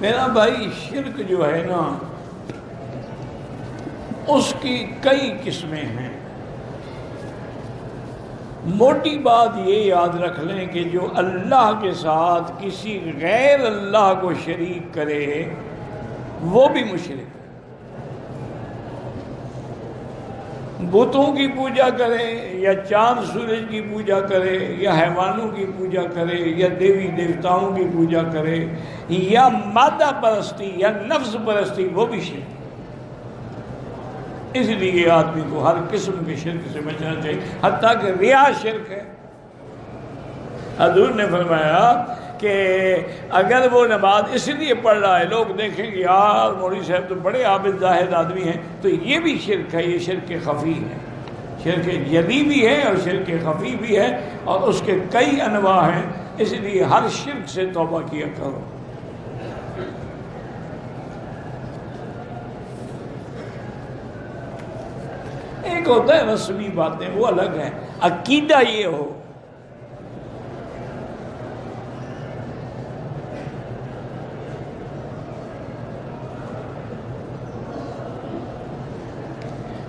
میرا بھائی شرک جو ہے نا اس کی کئی قسمیں ہیں۔ موٹی بات یہ یاد رکھ لیں کہ جو اللہ کے ساتھ کسی غیر اللہ کو شریک کرے وہ بھی مشرک ہے۔ بتوں کی پوجا کرے یا چاند سورج کی پوجا کرے یا حیوانوں کی پوجا کرے یا دیوی دیوتاؤں کی پوجا کرے یا مادہ پرستی یا نفس پرستی، وہ بھی شرک ہے۔ اس لیے آدمی کو ہر قسم کے شرک سے بچنا چاہیے، حتیٰ کہ ریا شرک ہے۔ حضور نے فرمایا کہ اگر وہ نماز اس لیے پڑھ رہا ہے لوگ دیکھیں گے یار مولوی صاحب تو بڑے عابد زاہد آدمی ہیں، تو یہ بھی شرک ہے، یہ شرک خفی ہے۔ شرک جلی بھی ہے اور شرک خفی بھی ہے، اور اس کے کئی انواع ہیں، اس لیے ہر شرک سے توبہ کیا کرو۔ ایک ہوتا ہے رسمی باتیں، وہ الگ ہے، عقیدہ یہ ہو۔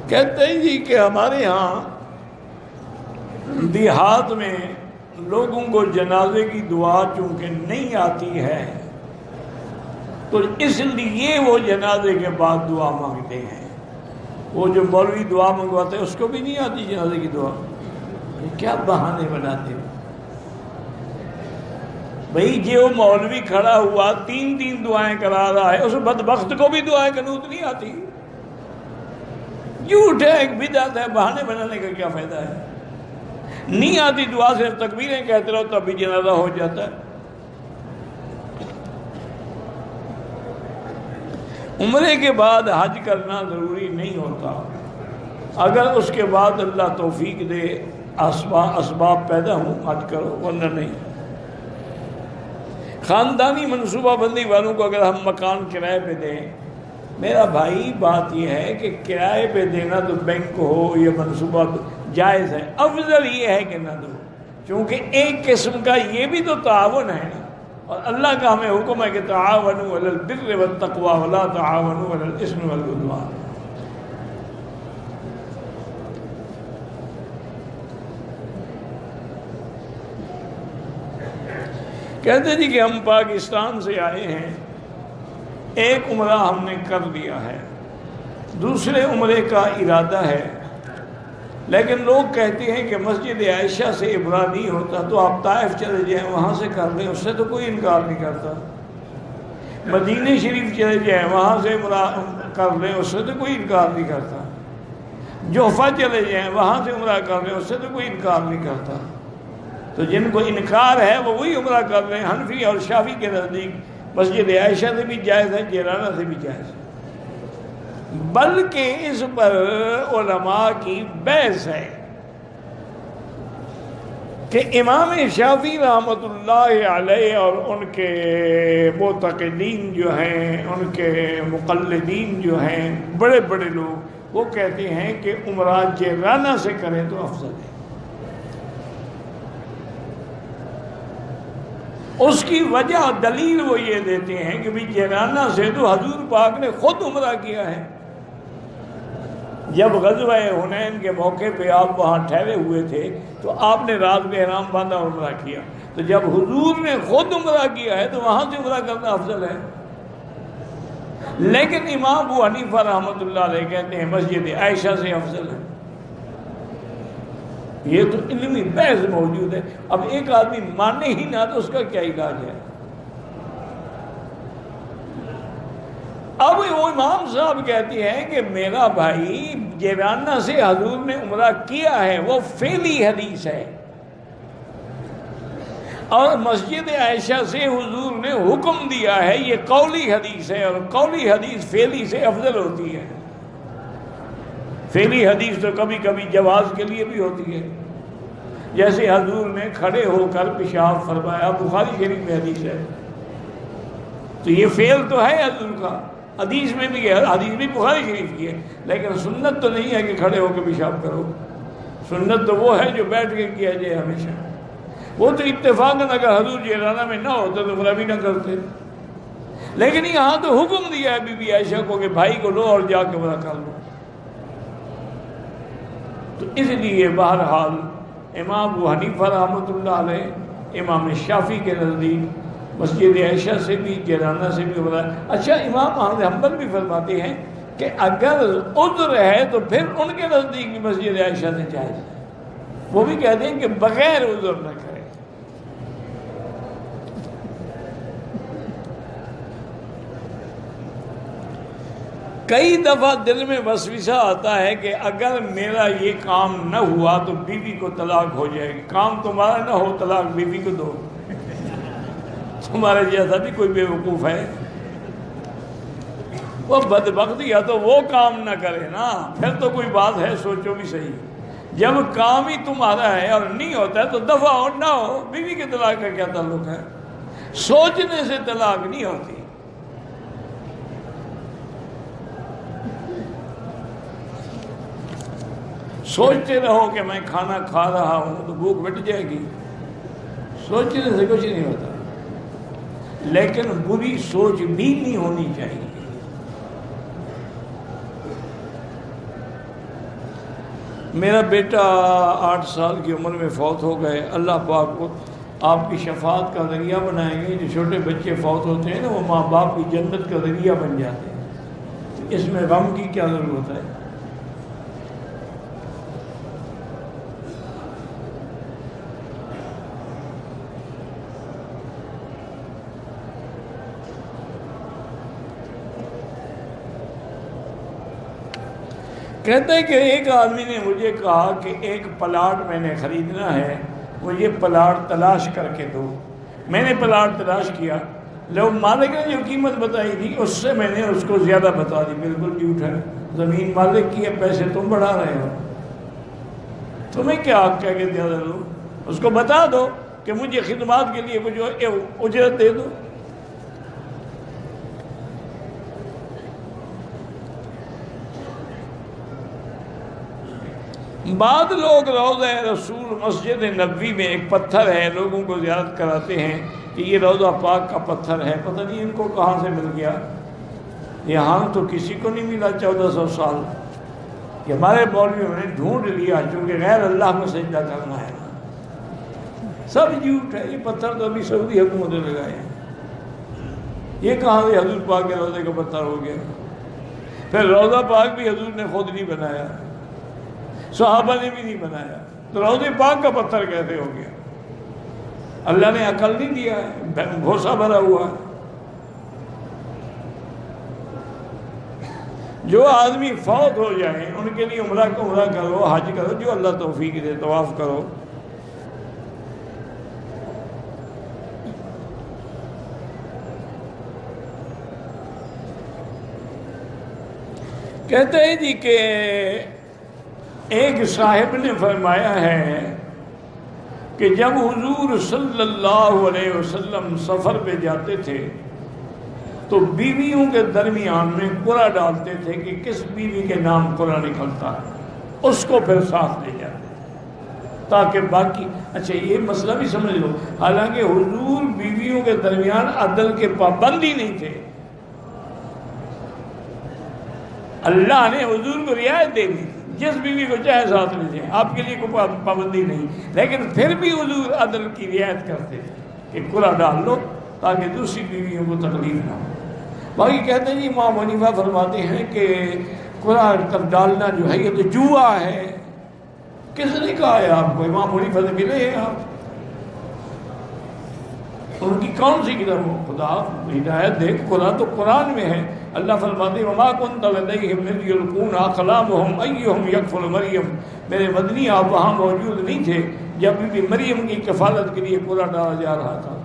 کہتے ہیں جی کہ ہمارے ہاں دیہات میں لوگوں کو جنازے کی دعا چونکہ نہیں آتی ہے تو اس لیے وہ جنازے کے بعد دعا مانگتے ہیں۔ وہ جو مولوی دعا منگواتے ہیں اس کو بھی نہیں آتی جنازے کی دعا، یہ کیا بہانے بناتے ہیں بھئی؟ جو مولوی کھڑا ہوا تین دعائیں کرا رہا ہے، اس بدبخت کو بھی دعائیں قنوت نہیں آتی۔ جھوٹ ہے، ایک بدعت ہے، بہانے بنانے کا کیا فائدہ ہے؟ نہیں آتی دعا، صرف تکبیریں کہتے رہو تب بھی جنازہ ہو جاتا ہے۔ عمرے کے بعد حج کرنا ضروری نہیں ہوتا، اگر اس کے بعد اللہ توفیق دے، اسباب پیدا ہوں حج کرو، ورنہ نہیں۔ خاندانی منصوبہ بندی والوں کو اگر ہم مکان کرائے پہ دیں، میرا بھائی بات یہ ہے کہ کرائے پہ دینا تو بینک ہو یا منصوبہ جائز ہے، افضل یہ ہے کہ نہ دو، چونکہ ایک قسم کا یہ بھی تو تعاون ہے نا، اور اللہ کا ہمیں حکم ہے کہ تعاونوا علی البر والتقوی ولا تعاونوا علی الاثم والعدوان۔ کہتے جی کہ ہم پاکستان سے آئے ہیں، ایک عمرہ ہم نے کر لیا ہے، دوسرے عمرے کا ارادہ ہے، لیکن لوگ کہتے ہیں کہ مسجد عائشہ سے عمرہ نہیں ہوتا تو آپ طائف چلے جائیں، وہاں سے کر لیں، اس سے تو کوئی انکار نہیں کرتا۔ مدینہ شریف چلے جائیں، وہاں سے عمرہ کر لیں، اس سے تو کوئی انکار نہیں کرتا۔ جوفہ چلے جائیں، وہاں سے عمرہ کر لیں، اس سے تو کوئی انکار نہیں کرتا۔ تو جن کو انکار ہے وہ وہی عمرہ کر لیں۔ حنفی اور شافعی کے نزدیک مسجد عائشہ سے بھی جائز ہے، جیرانہ سے بھی جائز ہے، بلکہ اس پر علماء کی بحث ہے کہ امام شافعی رحمۃ اللہ علیہ اور ان کے معتقدین جو ہیں، ان کے مقلدین جو ہیں، بڑے بڑے لوگ، وہ کہتے ہیں کہ عمرہ جیرانہ سے کریں تو افضل ہے۔ اس کی وجہ دلیل وہ یہ دیتے ہیں کہ بھی جیرانہ سے تو حضور پاک نے خود عمرہ کیا ہے۔ جب غزوہ حنین کے موقع پہ آپ وہاں ٹھہرے ہوئے تھے تو آپ نے رات میں احرام باندھا عمرہ کیا، تو جب حضور نے خود عمرہ کیا ہے تو وہاں سے عمرہ کرنا افضل ہے۔ لیکن امام ابو حنیفہ رحمۃ اللہ علیہ کہتے ہیں مسجد عائشہ سے افضل ہے۔ یہ تو علمی بحث موجود ہے، اب ایک آدمی مانے ہی نہ تو اس کا کیا علاج ہے؟ اب وہ امام صاحب کہتے ہیں کہ میرا بھائی جیرانہ سے حضور نے عمرہ کیا ہے، وہ فعلی حدیث ہے، اور مسجد عائشہ سے حضور نے حکم دیا ہے، یہ قولی حدیث ہے، اور قولی حدیث فعلی سے افضل ہوتی ہے۔ فعلی حدیث تو کبھی کبھی جواز کے لیے بھی ہوتی ہے، جیسے حضور نے کھڑے ہو کر پیشاب فرمایا، بخاری شریف میں حدیث ہے، تو یہ فعل تو ہے حضور کا، حدیث میں بھی ہے، حدیث بھی بخاری شریف کی ہے، لیکن سنت تو نہیں ہے کہ کھڑے ہو کے پیشاب کرو۔ سنت تو وہ ہے جو بیٹھ کے کیا جائے ہمیشہ۔ وہ تو اتفاقاً اگر حضور جیرانہ میں نہ ہوتا تو عمرہ بھی نہ کرتے۔ لیکن یہاں تو حکم دیا ہے بی بی عائشہ کو کہ بھائی کو لو اور جا کے وہاں کر لو. تو اس لیے بہرحال امام ابو حنیفہ رحمۃ اللہ علیہ، امام شافعی کے نزدیک مسجد عائشہ سے بھی جیرانہ سے بھی بتا. اچھا، امام احمد حنبل بھی فرماتے ہیں کہ اگر عذر ہے تو پھر ان کے نزدیک بھی مسجد عائشہ سے جائز ہے. وہ بھی کہتے ہیں کہ بغیر عذر نہ کرے. کئی دفعہ دل میں وسوسہ آتا ہے کہ اگر میرا یہ کام نہ ہوا تو بیوی کو طلاق ہو جائے گی. کام تمہارا نہ ہو، طلاق بیوی کو دو. تمہارے جیسا بھی کوئی بے وقوف ہے، وہ بدبخت یا تو وہ کام نہ کرے نا، پھر تو کوئی بات ہے، سوچو بھی صحیح. جب کام ہی تمہارا ہے اور نہیں ہوتا ہے تو دفع ہو نہ ہو. بیوی کے طلاق کا کیا تعلق ہے؟ سوچنے سے طلاق نہیں ہوتی. سوچتے رہو کہ میں کھانا کھا رہا ہوں تو بھوک مٹ جائے گی. سوچنے سے کچھ نہیں ہوتا. لیکن بری سوچ بھی نہیں ہونی چاہیے. میرا بیٹا 8 سال کی عمر میں فوت ہو گئے. اللہ پاک کو آپ کی شفاعت کا ذریعہ بنائیں گے. جو چھوٹے بچے فوت ہوتے ہیں نا، وہ ماں باپ کی جنت کا ذریعہ بن جاتے ہیں. اس میں غم کی کیا ضرورت ہے؟ کہتا ہے کہ ایک آدمی نے مجھے کہا کہ ایک پلاٹ میں نے خریدنا ہے، مجھے پلاٹ تلاش کر کے دو. میں نے پلاٹ تلاش کیا، لوگ مالک نے جو قیمت بتائی تھی اس سے میں نے اس کو زیادہ بتا دی. بالکل جھوٹ ہے. زمین مالک کی ہے، پیسے تم بڑھا رہے ہو. تمہیں کیا حق ہے کہ زیادہ دو؟ اس کو بتا دو کہ مجھے خدمات کے لیے مجھے اجرت دے دو. بعض لوگ روضہ رسول مسجد نبوی میں ایک پتھر ہے، لوگوں کو زیارت کراتے ہیں کہ یہ روضہ پاک کا پتھر ہے. پتہ نہیں ان کو کہاں سے مل گیا. یہاں تو کسی کو نہیں ملا 1400 سال. کہ ہمارے مولویوں نے ڈھونڈ لیا، چونکہ غیر اللہ میں سجدہ کرنا ہے. سب جھوٹ ہے. یہ پتھر تو ابھی سعودی حکومت نے لگائے ہیں. یہ کہاں سے حضور پاک کے روضے کا پتھر ہو گیا؟ پھر روضہ پاک بھی حضور نے خود نہیں بنایا، صحابہ نے بھی نہیں بنایا، تو روضہ پاک کا پتھر کیسے ہو گیا؟ اللہ نے عقل نہیں دیا ہے، بھوسا بھرا ہوا ہے. جو آدمی فوت ہو جائیں ان کے لیے عمرہ کرو، حج کرو، جو اللہ توفیق دے، طواف کرو. کہتے ہیں جی کہ ایک صاحب نے فرمایا ہے کہ جب حضور صلی اللہ علیہ وسلم سفر پہ جاتے تھے تو بیویوں کے درمیان میں قرعہ ڈالتے تھے کہ کس بیوی کے نام قرعہ نکلتا ہے، اس کو پھر ساتھ لے جاتے تاکہ باقی. اچھا، یہ مسئلہ بھی سمجھ لو. حالانکہ حضور بیویوں کے درمیان عدل کے پابند ہی نہیں تھے. اللہ نے حضور کو رعایت دے دی، جس بیوی کو چاہے ساتھ لے جائیں، آپ کے لیے کوئی پابندی نہیں. لیکن پھر بھی حضور عدل کی رعایت کرتے تھے کہ قرعہ ڈال لو تاکہ دوسری بیویوں کو تکلیف نہ ہو. باقی کہتے ہیں جی امام حنیفہ فرماتے ہیں کہ قرعہ ڈالنا جو ہے یہ تو جوا ہے. کس نے کہا ہے آپ کو؟ امام حنیفہ سے ملے ہیں آپ؟ ان کی کون سی کتاب؟ خدا ہدایت دے. قرآن تو قرآن میں ہے. اللہ فرماتے ہیں وما كنت لديهم اذ يلقون اقلامهم ايهم يكفل مریم. میرے مدنی آپ وہاں موجود نہیں تھے جب بھی مریم کی کفالت کے لیے قرآن ڈالا جا رہا تھا.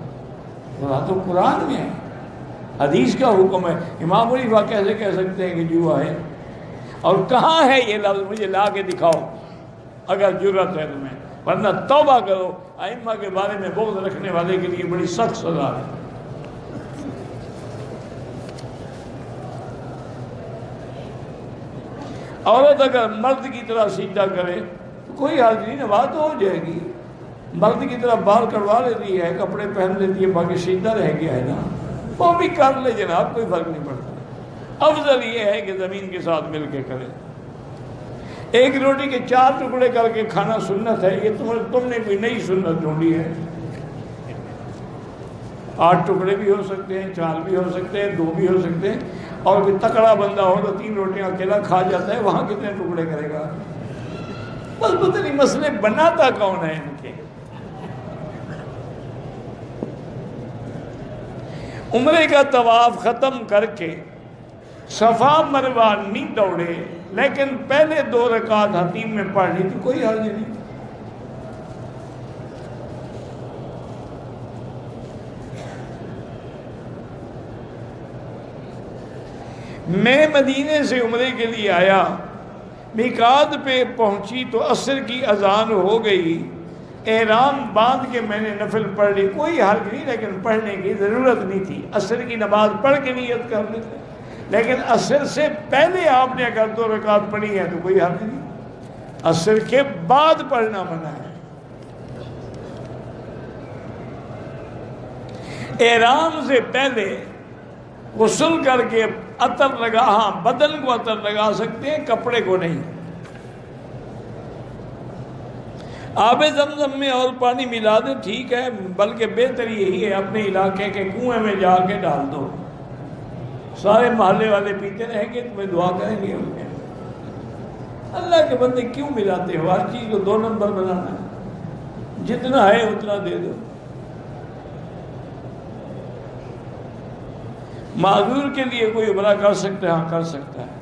قرآن تو قرآن میں ہے، حدیث کا حکم ہے. امام حنیفہ کیسے کہہ سکتے ہیں کہ جوا ہے؟ اور کہاں ہے یہ لفظ؟ مجھے لا کے دکھاؤ اگر جرت ہے تمہیں، ورنہ توبہ کرو. ائمہ کے بارے میں بغض رکھنے والے کے لیے بڑی سخت سزا ہے. عورت اگر مرد کی طرح سجدہ کرے تو کوئی حرج نہیں، نماز تو ہو جائے گی. مرد کی طرح بال کٹوا لیتی ہے، کپڑے پہن لیتی ہے، باقی سجدہ رہ گیا ہے نا. وہ بھی کر لے جناب، کوئی فرق نہیں پڑتا۔ افضل یہ ہے کہ زمین کے ساتھ مل کے کرے۔ ایک روٹی کے 4 ٹکڑے کر کے کھانا سنت ہے، یہ تم نے کوئی نئی سنت ڈھونڈی ہے۔ 8 ٹکڑے بھی ہو سکتے ہیں، 4 بھی ہو سکتے ہیں، 2 بھی ہو سکتے ہیں، اور کوئی تکڑا بندہ ہو تو 3 روٹیاں اکیلا کھا جاتا ہے، وہاں کتنے ٹکڑے کرے گا؟ بس پتہ نہیں مسئلے بناتا کون ہے ان کے۔ عمرے کا طواف ختم کر کے صفا مروہ نہیں دوڑے، لیکن پہلے 2 رکعت حتیم میں پڑھ لی تو کوئی حرج نہیں۔ میں مدینے سے عمرے کے لیے آیا، میقات پہ پہنچی تو عصر کی اذان ہو گئی، احرام باندھ کے میں نے نفل پڑھ لی، کوئی حرج نہیں، لیکن پڑھنے کی ضرورت نہیں تھی۔ عصر کی نماز پڑھ کے نیت کر لیتے، لیکن عصر سے پہلے آپ نے اگر 2 رکعت پڑھی ہے تو کوئی حرج نہیں، عصر کے بعد پڑھنا منع ہے۔ احرام سے پہلے غسل کر کے عطر لگا، ہاں بدن کو عطر لگا سکتے ہیں، کپڑے کو نہیں۔ آب زمزم میں اور پانی ملا دے ٹھیک ہے، بلکہ بہتر یہی ہے اپنے علاقے کے کنویں میں جا کے ڈال دو، سارے محلے والے پیتے رہیں گے، تمہیں دعا کریں گے ہم نے۔ اللہ کے بندے کیوں ملاتے ہو؟ ہر چیز کو 2 نمبر بنانا ہے، جتنا ہے اتنا دے دو۔ معذور کے لیے کوئی عمرہ کر سکتا ہے؟ ہاں کر سکتا ہے۔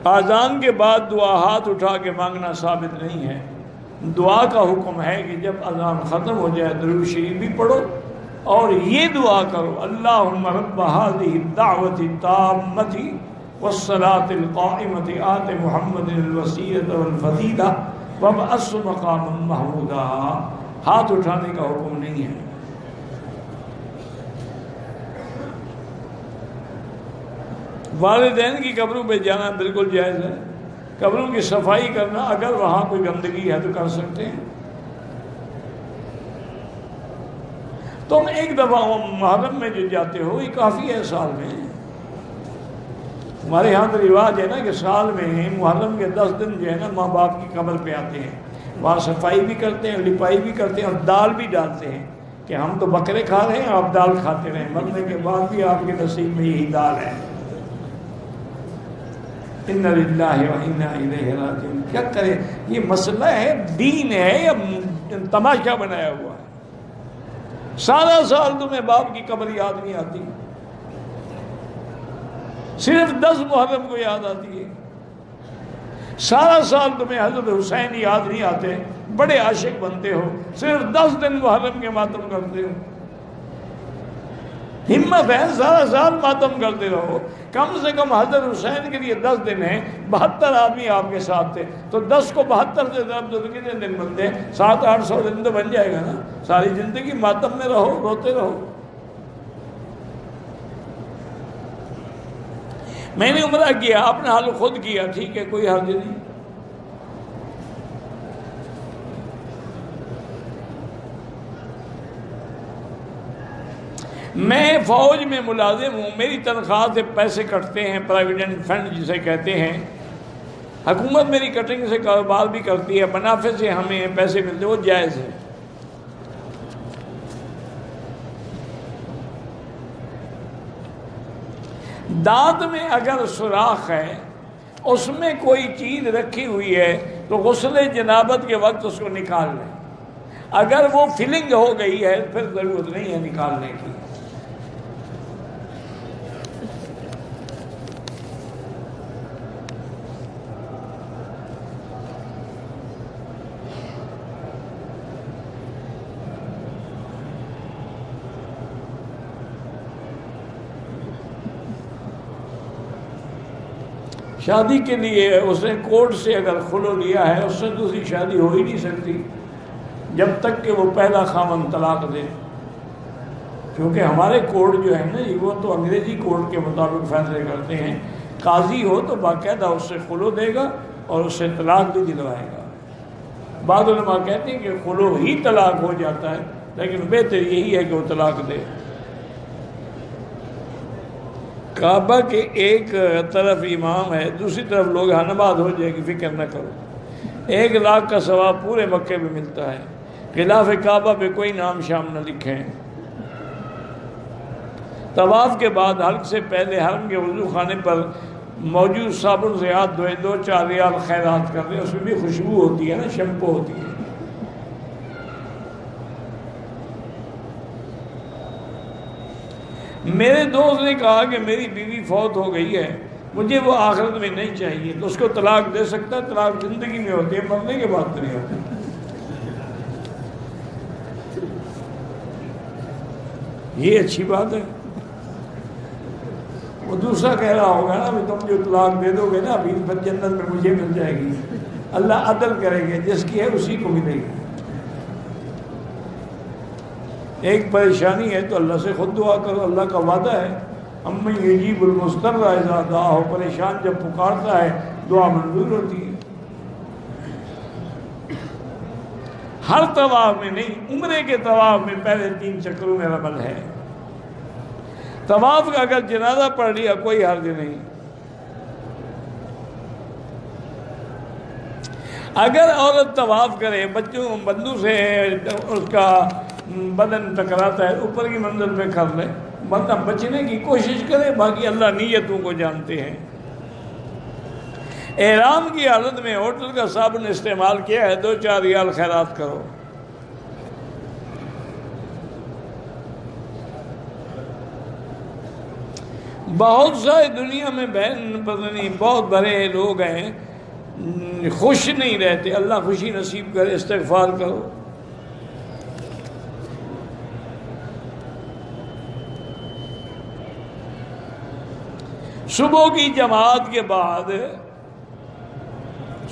اذان کے بعد دعا ہاتھ اٹھا کے مانگنا ثابت نہیں ہے۔ دعا کا حکم ہے کہ جب اذان ختم ہو جائے درود شریف بھی پڑھو اور یہ دعا کرو، اللہم رب هذه الدعوة التامة والصلاة القائمة آت محمد الوسیلۃ والفضیلہ وابعثہ مقاما محمودا۔ ہاتھ اٹھانے کا حکم نہیں ہے۔ والدین کی قبروں پہ جانا بالکل جائز ہے، قبروں کی صفائی کرنا، اگر وہاں کوئی گندگی ہے تو کر سکتے ہیں۔ تم ایک دفعہ محرم میں جو جاتے ہو یہ کافی ہے سال میں۔ ہمارے یہاں تو رواج ہے نا کہ سال میں محرم کے 10 دن جو ہے نا ماں باپ کی قبر پہ آتے ہیں، وہاں صفائی بھی کرتے ہیں، لپائی بھی کرتے ہیں اور دال بھی ڈالتے ہیں کہ ہم تو بکرے کھا رہے ہیں، آپ دال کھاتے رہیں، مرنے کے بعد بھی آپ کے نصیب میں یہی دال ہے۔ اِنَّ لِلَّهِ وَإِنَّا إِلَيْهِ رَاجِعُونَ۔ کیا کرے، یہ مسئلہ ہے، دین ہے یا تماشا بنایا ہوا ہے؟ سارا سال تمہیں باپ کی قبر یاد نہیں آتی، صرف 10 محرم کو یاد آتی ہے۔ سارا سال تمہیں حضرت حسین یاد نہیں آتے، بڑے عاشق بنتے ہو، صرف 10 دن محرم کے ماتم کرتے ہو۔ ہمت ہے سارا سال ماتم کرتے رہو، کم سے کم حضرت حسین کے لیے 10 دن ہیں، 72 آدمی آپ کے ساتھ تھے، تو 10 کو 72 سے ضرب دو تو کتنے دن بنتے ہیں؟ 700-800 دن تو بن جائے گا نا۔ ساری زندگی ماتم میں رہو، روتے رہو۔ میں نے عمرہ کیا، اپنا حل خود کیا، ٹھیک ہے، کوئی حرج نہیں۔ میں فوج میں ملازم ہوں، میری تنخواہ سے پیسے کٹتے ہیں، پروویڈنٹ فنڈ جسے کہتے ہیں، حکومت میری کٹنگ سے کاروبار بھی کرتی ہے، منافع سے ہمیں پیسے ملتے ہیں، وہ جائز ہے۔ دانت میں اگر سوراخ ہے، اس میں کوئی چیز رکھی ہوئی ہے تو غسل جنابت کے وقت اس کو نکال لیں۔ اگر وہ فلنگ ہو گئی ہے پھر ضرورت نہیں ہے نکالنے کی۔ شادی کے لیے اس نے کورٹ سے اگر خلو لیا ہے، اس سے دوسری شادی ہو ہی نہیں سکتی جب تک کہ وہ پہلا خاوند طلاق دے، کیونکہ ہمارے کورٹ جو ہے نا وہ تو انگریزی کورٹ کے مطابق فیصلے کرتے ہیں۔ قاضی ہو تو باقاعدہ اس سے خلو دے گا اور اس سے طلاق بھی دلوائے گا۔ بعض علماء کہتے ہیں کہ خلو ہی طلاق ہو جاتا ہے، لیکن بہتر یہی ہے کہ وہ طلاق دے۔ کعبہ کے ایک طرف امام ہے، دوسری طرف لوگ نماز ہو جائے گی، فکر نہ کرو۔ 1,00,000 کا ثواب پورے مکے میں ملتا ہے۔ خلاف کعبہ پہ کوئی نام شام نہ لکھیں۔ طواف کے بعد حلق سے پہلے حرم کے وضو خانے پر موجود صابن سے ہاتھ دھوئے، 2-4 ریال خیرات کر دیں۔ اس میں بھی خوشبو ہوتی ہے نا، شیمپو ہوتی ہے۔ میرے دوست نے کہا کہ میری بیوی فوت ہو گئی ہے، مجھے وہ آخرت میں نہیں چاہیے، تو اس کو طلاق دے سکتا ہے؟ طلاق زندگی میں ہوتی ہے، مرنے کے بعد تو نہیں ہوتی۔ یہ اچھی بات ہے۔ وہ دوسرا کہہ رہا ہوگا نا بھی تم جو طلاق دے دو گے نا ابھی پھر جنت میں مجھے مل جائے گی۔ اللہ عدل کرے گے، جس کی ہے اسی کو ملے گی۔ ایک پریشانی ہے تو اللہ سے خود دعا کرو، اللہ کا وعدہ ہے امن یجیب المضطر اذا دعاہ، پریشان جب پکارتا ہے دعا منظور ہوتی ہے۔ ہر طواف میں نہیں، عمرے کے طواف میں پہلے 3 چکروں میں رمل ہے۔ طواف کا اگر جنازہ پڑھ لیا کوئی حرج نہیں۔ اگر عورت طواف کرے، بندوں سے اس کا بدن ٹکراتا ہے، اوپر کی منزل پہ کر لے، بندہ بچنے کی کوشش کرے، باقی اللہ نیتوں کو جانتے ہیں۔ احرام کی حالت میں ہوٹل کا صابن استعمال کیا ہے، 2-4 ریال خیرات کرو۔ بہت سارے دنیا میں بہن پتہ نہیں بہت بڑے لوگ ہیں خوش نہیں رہتے، اللہ خوشی نصیب کرے، استغفار کرو۔ صبح کی جماعت کے بعد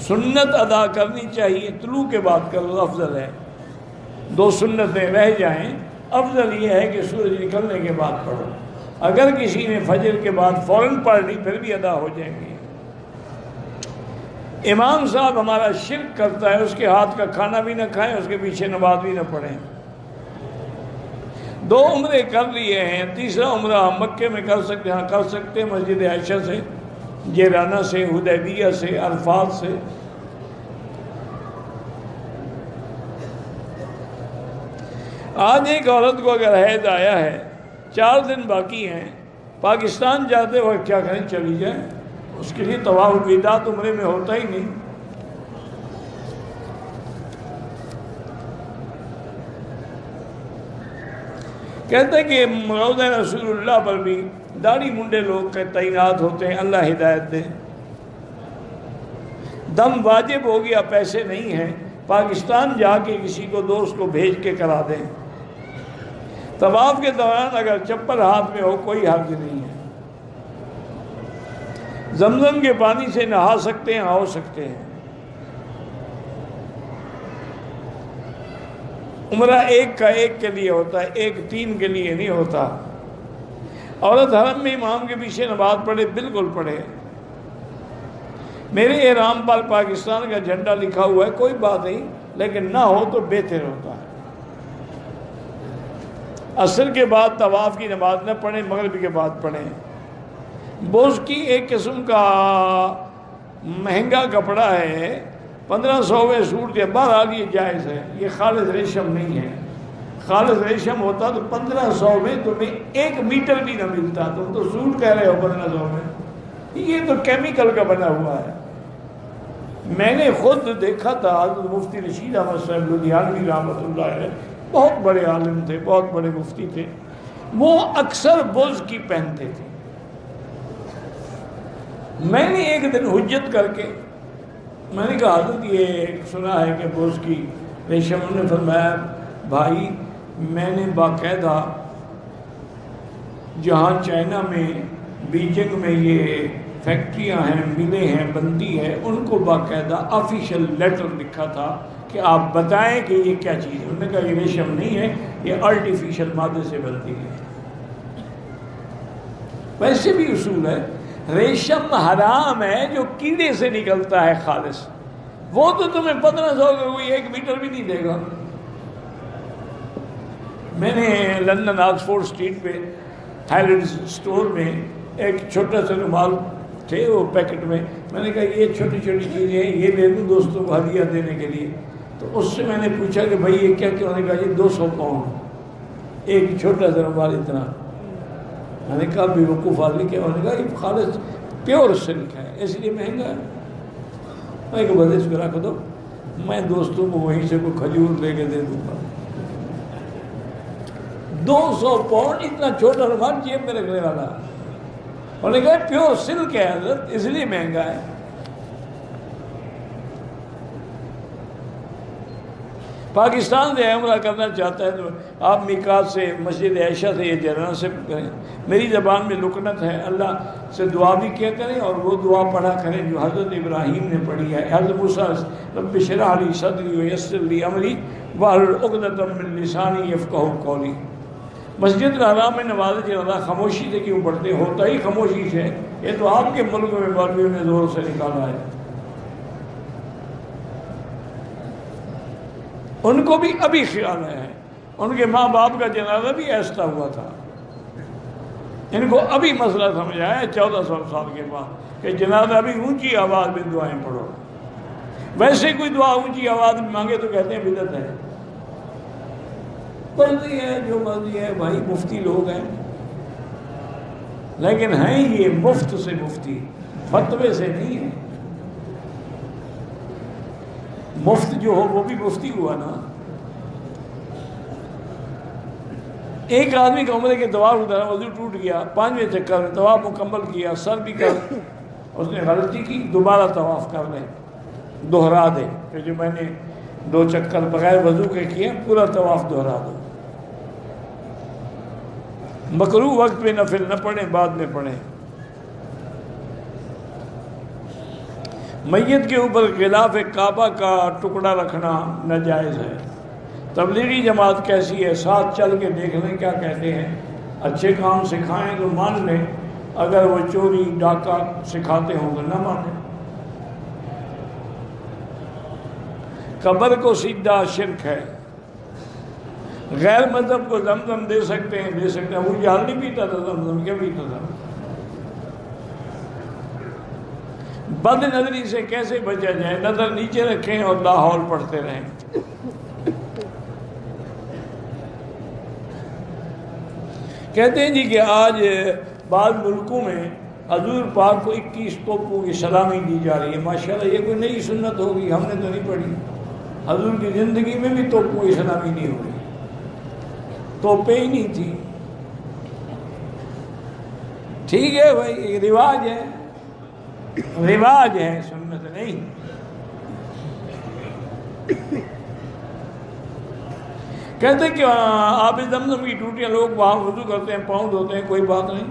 سنت ادا کرنی چاہیے، طلوع کے بعد کرو افضل ہے۔ 2 سنتیں رہ جائیں، افضل یہ ہے کہ سورج نکلنے کے بعد پڑھو۔ اگر کسی نے فجر کے بعد فوراً پڑھ لی پھر بھی ادا ہو جائیں گے۔ امام صاحب ہمارا شرک کرتا ہے، اس کے ہاتھ کا کھانا بھی نہ کھائیں، اس کے پیچھے نماز بھی نہ پڑھیں۔ 2 عمرے کر لیے ہیں، تیسرا عمرہ ہم مکے میں کر سکتے ہیں، کر سکتے ہیں مسجد عائشہ سے، جیرانہ سے، حدیبیہ سے، عرفات سے۔ آج ایک عورت کو اگر حیض آیا ہے، 4 دن باقی ہیں، پاکستان جاتے وقت کیا کریں؟ چلی جائیں۔ اس کے لیے طواف الوداع عمرے میں ہوتا ہی نہیں۔ کہتے ہیں کہ روضہ رسول اللہ پر بھی داڑھی منڈے لوگ تعینات ہوتے ہیں، اللہ ہدایت دے۔ دم واجب ہو گیا، پیسے نہیں ہیں، پاکستان جا کے کسی کو دوست کو بھیج کے کرا دیں۔ طواف کے دوران اگر چپل ہاتھ میں ہو کوئی حرج نہیں ہے۔ زمزم کے پانی سے نہا سکتے ہیں، ہو سکتے ہیں۔ عمرہ ایک کا ایک کے لیے ہوتا ہے، ایک 3 کے لیے نہیں ہوتا۔ عورت حرم میں امام کے پیچھے نماز پڑھے، بالکل پڑھے۔ میرے احرام پر پاکستان کا جھنڈا لکھا ہوا ہے، کوئی بات نہیں، لیکن نہ ہو تو بہتر ہوتا ہے۔ عصر کے بعد طواف کی نماز نہ پڑھیں، مغرب کے بعد پڑھیں۔ بوز کی ایک قسم کا مہنگا کپڑا ہے، 1500 میں سوٹ دیا، بہرحال یہ جائز ہے، یہ خالص ریشم نہیں ہے۔ خالص ریشم ہوتا تو 1500 میں تمہیں 1 میٹر بھی نہ ملتا، تم تو سوٹ کہہ رہے ہو 1500 میں، یہ تو کیمیکل کا بنا ہوا ہے۔ میں نے خود دیکھا تھا، حضرت مفتی رشید احمد صاحب لدھیانوی رحمۃ اللہ علیہ، بہت بڑے عالم تھے، بہت بڑے مفتی تھے، وہ اکثر بوز کی پہنتے تھے۔ میں نے ایک دن حجت کر کے میں نے کہا حضرت یہ سنا ہے کہ بوز کی ریشم، انہوں نے فرمایا بھائی میں نے باقاعدہ جہاں چائنا میں بیجنگ میں یہ فیکٹریاں ہیں، ملیں ہیں، بنتی ہے، ان کو باقاعدہ آفیشیل لیٹر لکھا تھا کہ آپ بتائیں کہ یہ کیا چیز ہے۔ انہوں نے کہا یہ ریشم نہیں ہے، یہ آرٹیفیشل مادے سے بنتی ہے۔ ویسے بھی اصول ہے، ریشم حرام ہے جو کیڑے سے نکلتا ہے خالص، وہ تو تمہیں 1500 کا کوئی 1 میٹر بھی نہیں دے گا۔ میں نے لندن آکسفورڈ اسٹریٹ پہ ہائیلینڈز اسٹور میں ایک چھوٹا سا رومال تھے وہ پیکٹ میں نے کہا یہ چھوٹی چھوٹی چیزیں ہیں، یہ لے دوں دوستوں کو ہدیہ دینے کے لیے. تو اس سے میں نے پوچھا کہ بھائی یہ کیا کیا؟ انہوں نے کہا یہ 200 پاؤنڈ ایک چھوٹا سا رومال اتنا. میں نے کہا بے وقوف آدمی کیا؟ انہوں نے کہا یہ خالص پیور سلک ہے اس لیے مہنگا ہے. میں کہ بس اس کو رکھ دو، میں دوستوں کو وہیں سے کوئی کھجور لے کے دے دوں گا. 200 پاؤنڈ اتنا چھوٹا رومال جیب میں رکھنے والا. انہوں نے کہا پیور سلک ہے حضرت اس لیے مہنگا ہے. پاکستان سے عمرہ کرنا چاہتا ہے تو آپ میقات سے مسجد عائشہ سے یہ جرنا سے کریں. میری زبان میں لکنت ہے، اللہ سے دعا بھی کیا کریں اور وہ دعا پڑھا کریں جو حضرت ابراہیم نے پڑھی ہے. حضرت موسیٰ رب اشرح لی صدری ویسر لی امری واحلل عقدۃ من لسانی یفقہوا قولی. مسجد الحرام میں نماز جنازہ خاموشی سے کیوں پڑھتے؟ ہوتا ہی خاموشی سے. یہ تو آپ کے ملک میں مولویوں نے زور سے نکالا ہے. ان کو بھی ابھی خیال ہے، ان کے ماں باپ کا جنازہ بھی ایسا ہوا تھا. ان کو ابھی مسئلہ سمجھ آیا 1400 سال کے بعد کہ جنازہ ابھی اونچی آواز میں دعائیں پڑھو. ویسے کوئی دعا اونچی آواز میں مانگے تو کہتے ہیں بدعت ہے. مرضی ہے جو مرضی ہے بھائی، مفتی لوگ ہیں لیکن ہیں یہ مفت سے مفتی، فتوے سے نہیں ہے. مفت جو ہو وہ بھی مفتی ہوا نا. ایک آدمی کا عمرے کے طواف ادھر وضو ٹوٹ گیا، 5ویں چکر میں طواف مکمل کیا، سر بھی کر اس نے غلطی کی، دوبارہ طواف کر لے، دہرا دے کہ جو میں نے 2 چکر بغیر وضو کے کیے پورا طواف دہرا دو. مکروہ وقت پہ نفل نہ پڑھیں، بعد میں پڑھیں. میت کے اوپر خلاف کعبہ کا ٹکڑا رکھنا ناجائز ہے. تبلیغی جماعت کیسی ہے؟ ساتھ چل کے دیکھ لیں کیا کہتے ہیں. اچھے کام سکھائیں تو مان لیں، اگر وہ چوری ڈاکہ سکھاتے ہوں تو نہ مانیں. قبر کو سیدھا شرک ہے. غیر مذہب کو زمزم دے سکتے ہیں، دے سکتے ہیں. وہ جہل نہیں پیتا تھا زمزم، کیا پیتا تھا؟ بد نظری سے کیسے بچا جائے؟ نظر نیچے رکھیں اور لا حول پڑھتے رہیں. کہتے ہیں جی کہ آج بعض ملکوں میں حضور پاک کو 21 توپوں کی سلامی دی جا رہی ہے. ماشاءاللہ یہ کوئی نئی سنت ہوگی، ہم نے تو نہیں پڑھی. حضور کی زندگی میں بھی توپوں کی سلامی نہیں ہوئی، توپیں ہی نہیں تھی. ٹھیک ہے بھائی، ایک رواج ہے، رواج ہے، سنت نہیں. کہتے ہیں کہ آب زمزم کی ٹوٹیاں لوگ وہاں وضو کرتے ہیں، پاؤں دھوتے ہیں، کوئی بات نہیں.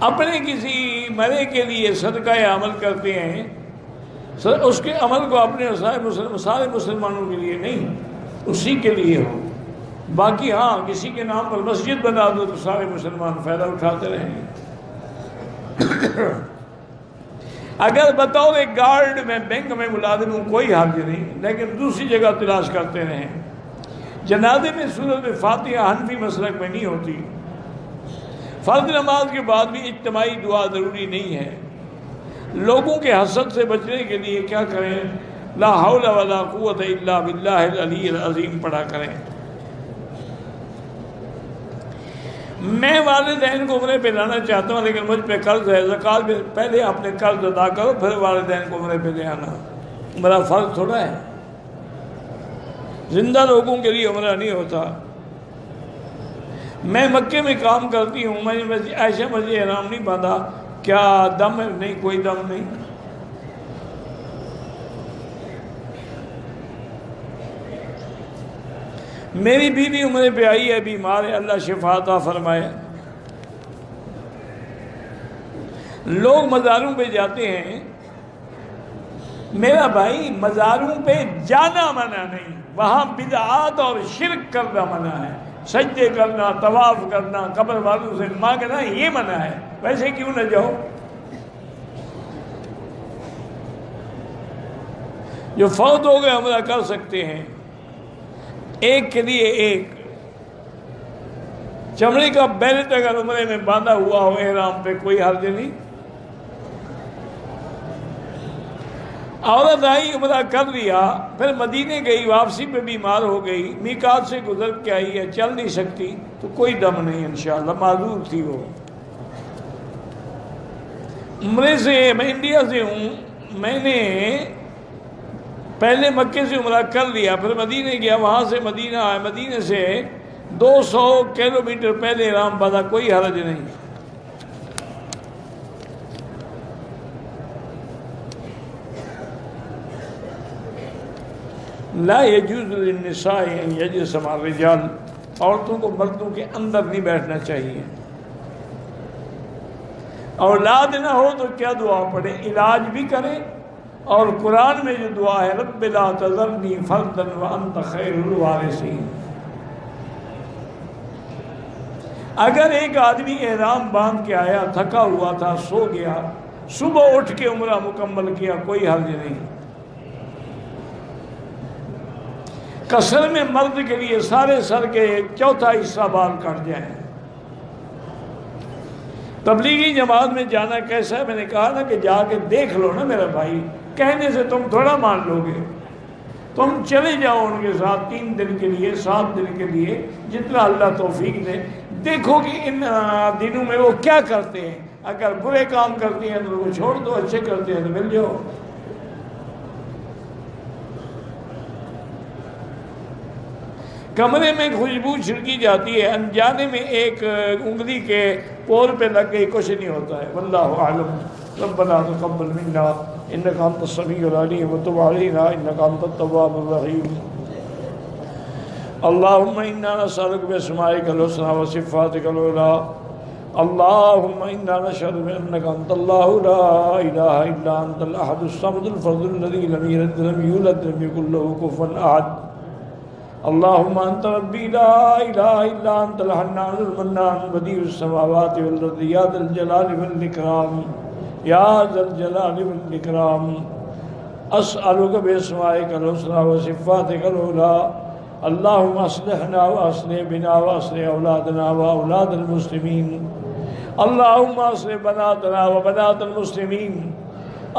اپنے کسی مرے کے لیے صدقہ عمل کرتے ہیں، اس کے عمل کو اپنے سارے مسلمانوں کے لیے نہیں، اسی کے لیے ہو. باقی ہاں کسی کے نام پر مسجد بنا دو تو سارے مسلمان فائدہ اٹھاتے رہیں گے. اگر بطور گارڈ میں بینک میں ملازم ہوں کوئی حرج نہیں، لیکن دوسری جگہ تلاش کرتے رہیں. جنازے میں سورۃ فاتحہ حنفی مسلک میں نہیں ہوتی. فرض نماز کے بعد بھی اجتماعی دعا ضروری نہیں ہے. لوگوں کے حسد سے بچنے کے لیے کیا کریں؟ لا حول ولا قوت الا باللہ العلی العظیم پڑھا کریں. میں والدین کو عمرے پہ لانا چاہتا ہوں لیکن مجھ پہ قرض ہے. زکوٰۃ میں پہلے اپنے قرض ادا کرو پھر والدین کو عمرے پہ لے آنا. میرا فرض تھوڑا ہے. زندہ لوگوں کے لیے عمرہ نہیں ہوتا. میں مکے میں کام کرتی ہوں، میں نے عائشہ مسجد حرام نہیں باندھا، کیا دم ہے؟ نہیں، کوئی دم نہیں. میری بیوی عمرے پہ آئی ہے، بیمار ہے، اللہ شفا عطا فرمائے. لوگ مزاروں پہ جاتے ہیں. میرا بھائی مزاروں پہ جانا منع نہیں، وہاں بدعات اور شرک کرنا منع ہے. سجدے کرنا، طواف کرنا، قبر والوں سے مانگنا یہ منع ہے. ویسے کیوں نہ جاؤ؟ جو فوت ہو گئے عمرہ کر سکتے ہیں، ایک کے لیے ایک چمڑے کا بیلٹ اگر عمرے میں باندھا ہوا ہو احرام پہ کوئی حرج نہیں۔ عورت آئی عمرہ کر لیا، پھر مدینے گئی، واپسی پہ بیمار ہو گئی، میقات سے گزر کے آئی ہے، چل نہیں سکتی، تو کوئی دم نہیں انشاءاللہ، معذور تھی وہ۔ عمرے سے میں انڈیا سے ہوں، میں نے پہلے مکے سے عمرہ کر لیا، پھر مدینے گیا، وہاں سے مدینہ آیا، مدینے سے 200 کلومیٹر پہلے احرام باندھا، کوئی حرج نہیں۔ لا یجوز للنساء ان یجلس مع الرجال، عورتوں کو مردوں کے اندر نہیں بیٹھنا چاہیے۔ اولاد نہ ہو تو کیا دعا پڑھے؟ علاج بھی کریں، اور قرآن میں جو دعا ہے رب لا تذرنی فردا وانت خیر الوارثین۔ اگر ایک آدمی احرام باندھ کے آیا، تھکا ہوا تھا، سو گیا، صبح اٹھ کے عمرہ مکمل کیا، کوئی حرج نہیں۔ قصر میں مرد کے لیے سارے سر کے چوتھا حصہ بال کٹ جائیں۔ تبلیغی جماعت میں جانا کیسا ہے؟ میں نے کہا نا کہ جا کے دیکھ لو نا میرا بھائی، کہنے سے تم تھوڑا مان لو گے، تم چلے جاؤ ان کے ساتھ 3 دن کے لیے، 7 دن کے لیے، جتنا اللہ توفیق دے، دیکھو کہ ان دنوں میں وہ کیا کرتے ہیں۔ اگر برے کام کرتے ہیں تو وہ چھوڑ دو، اچھے کرتے ہیں تو مل جاؤ۔ کمرے میں خوشبو چھڑکی جاتی ہے، انجانے میں ایک انگلی کے پور پہ لگ گئی، کچھ نہیں ہوتا ہے، واللہ اعلم۔ ربنا تقبل منا انک انت السمیع العلیم وتب علینا انک انت التواب الرحیم۔ اللہم انا نسألک باسمائک الحسنی وصفاتک العلی، اللہم انا نشہد بانک انت اللہ لا الہ الا انت الاحد الصمد الفرد الذی لم یلد ولم یولد ولم یکن له کفوا احد۔ اللہم انت ربی لا الہ الا انت الحنان المنان بدیع السماوات والارض یا ذا الجلال والاکرام یا ذا الجلال والاکرام۔ اسألک باسمائک الحسنی وصفاتک العلی، اللہم اصلحنا واصلح بنا واصلح اولادنا واولاد المسلمین، اللہم اصلح بناتنا وبنات المسلمین،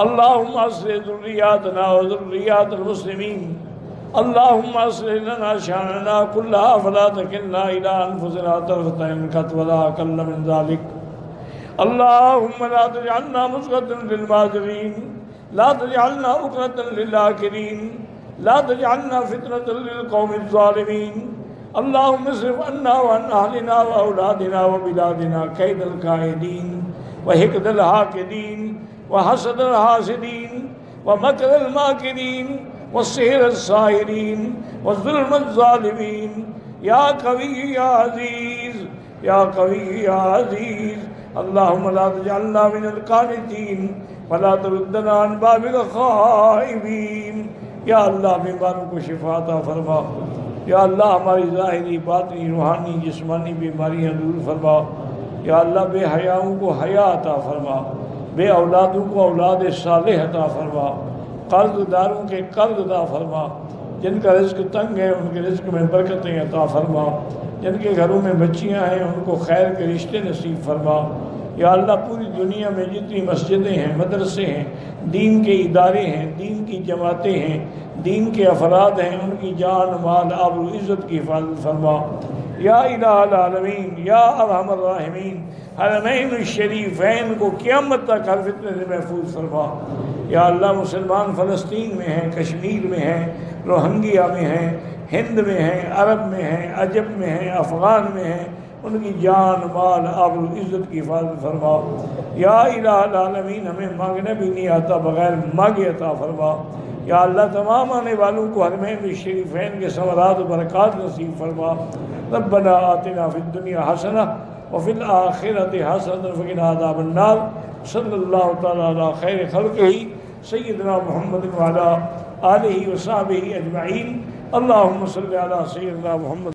اللہم اصلح ذریاتنا وذریات المسلمین، اللہم اصلح لنا شاننا کلها فلا تکلنا الى انفسنا طرفۃ عین قط ولا اقل من ذلک، اللہم لا تجعلنا مسقطا للماجرین، لا تجعلنا عقدة للآکرین، لا تجعلنا فتنة للقوم الظالمین، اللہم اصرف عنا وعن اہلنا واولادنا وبلادنا کید الکائدین وحقد الحاقدین وحسد الحاسدین ومکر الماکرین والسحر الساحرین والظلم الظالمین، یا قوی یا عزیز یا قوی یا عزیز۔ اللہم لا تجعلنا من القانتین ولا تردنا عن بابک خائبین۔ یا اللہ بیماروں کو شفا عطا فرما، یا اللہ ہماری ظاہری باطنی روحانی جسمانی بیماریاں دور فرما، یا اللہ بے حیاؤں کو حیا عطا فرما، بے اولادوں کو اولاد صالح عطا فرما، قرض داروں کے قرض عطا فرما، جن کا رزق تنگ ہے ان کے رزق میں برکتیں عطا فرما، جن کے گھروں میں بچیاں ہیں ان کو خیر کے رشتے نصیب فرما۔ یا اللہ پوری دنیا میں جتنی مسجدیں ہیں، مدرسے ہیں، دین کے ادارے ہیں، دین کی جماعتیں ہیں، دین کے افراد ہیں، ان کی جان مال آبرو عزت کی حفاظت فرما۔ یا الہ العالمین، یا ارحم الراحمین، حرمین الشریفین کو قیامت تک ہر فتنے سے محفوظ فرما۔ یا اللہ مسلمان فلسطین میں ہیں، کشمیر میں ہیں، روہنگیا میں ہیں، ہند میں ہیں، عرب میں ہیں، عجب میں ہیں، افغان میں ہیں، ان کی جان مال آبرو عزت کی حفاظت فرما۔ یا الہ العالمین ہمیں مانگنا بھی نہیں آتا، بغیر مانگے عطا فرما۔ یا اللہ تمام آنے والوں کو حرمین الشریفین کے ثمرات و برکات نصیب فرما۔ ربنا آتنا فی الدنیا حسنہ وفی الآخرۃ حسنۃ وقنا عذاب النار۔ صلی اللہ تعالی علی خیر خلقہ سیدنا محمد وعلی آلہ وصحبہ اجمعین۔ اللہم صلی علی سیدنا محمد۔